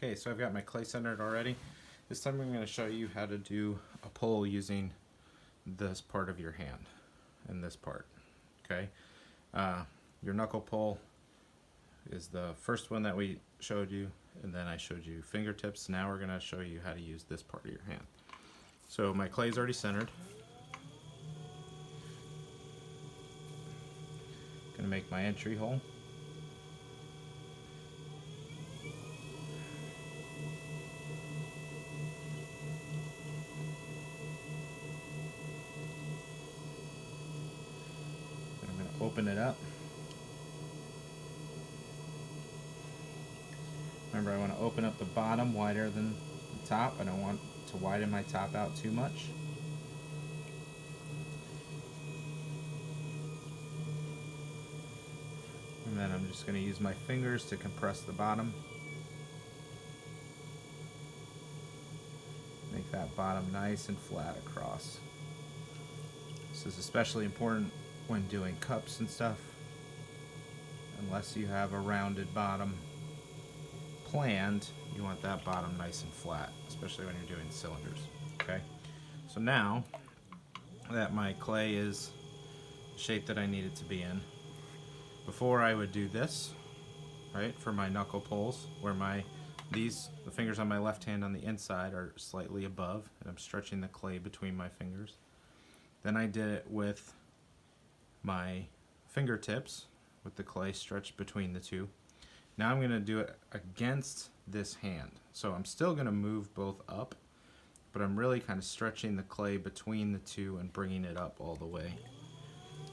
Okay, so I've got my clay centered already. This time I'm going to show you how to do a pull using this part of your hand and this part. Okay, your knuckle pull is the first one that we showed you, and then I showed you fingertips. Now we're going to show you how to use this part of your hand. So my clay is already centered. Going to make my entry hole. I'm going to open it up. Remember, I want to open up the bottom wider than the top. I don't want to widen my top out too much. And then I'm just going to use my fingers to compress the bottom. Make that bottom nice and flat across. This is especially important when doing cups and stuff. Unless you have a rounded bottom planned, you want that bottom nice and flat, especially when you're doing cylinders. Okay, so now that my clay is the shape that I need it to be in, before I would do this, right, for my knuckle pulls, where the fingers on my left hand on the inside are slightly above, and I'm stretching the clay between my fingers. Then I did it with my fingertips, with the clay stretched between the two. Now I'm going to do it against this hand. So I'm still going to move both up, but I'm really kind of stretching the clay between the two and bringing it up all the way.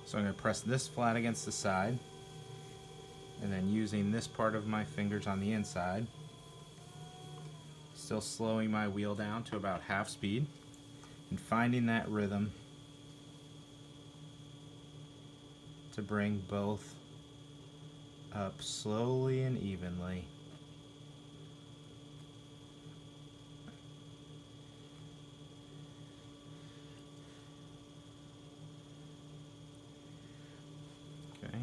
So I'm going to press this flat against the side, and then using this part of my fingers on the inside, still slowing my wheel down to about half speed and finding that rhythm to bring both up slowly and evenly. Okay,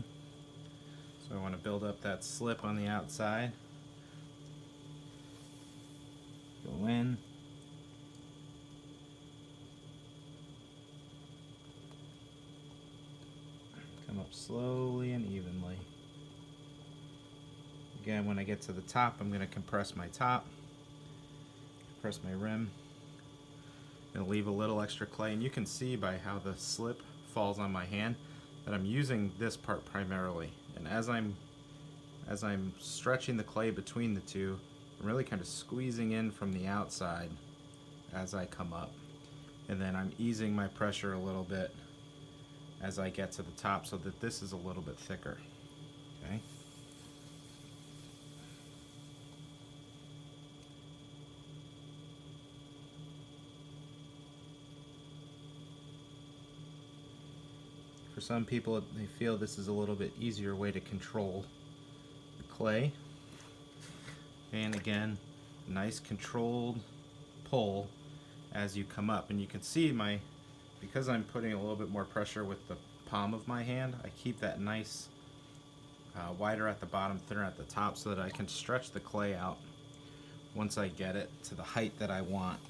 so I want to build up that slip on the outside. Go in. Come up slowly and evenly. Again, when I get to the top, I'm going to compress my top, compress my rim, and leave a little extra clay. And you can see by how the slip falls on my hand that I'm using this part primarily. And as I'm stretching the clay between the two, I'm really kind of squeezing in from the outside as I come up. And then I'm easing my pressure a little bit as I get to the top so that this is a little bit thicker. Okay? For some people, they feel this is a little bit easier way to control the clay. And again, nice controlled pull as you come up. And you can see because I'm putting a little bit more pressure with the palm of my hand, I keep that nice wider at the bottom, thinner at the top, so that I can stretch the clay out once I get it to the height that I want.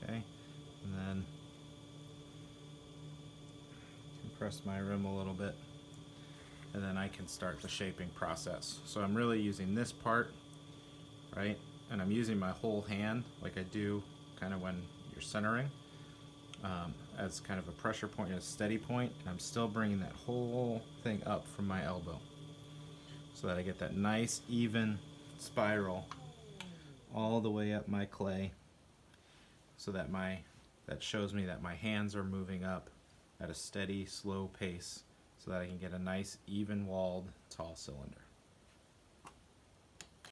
Okay, and then compress my rim a little bit, and then I can start the shaping process. So I'm really using this part, right, and I'm using my whole hand like I do kind of when you're centering, as kind of a pressure point and a steady point, and I'm still bringing that whole thing up from my elbow so that I get that nice even spiral all the way up my clay, so that that shows me that my hands are moving up at a steady, slow pace so that I can get a nice, even-walled, tall cylinder.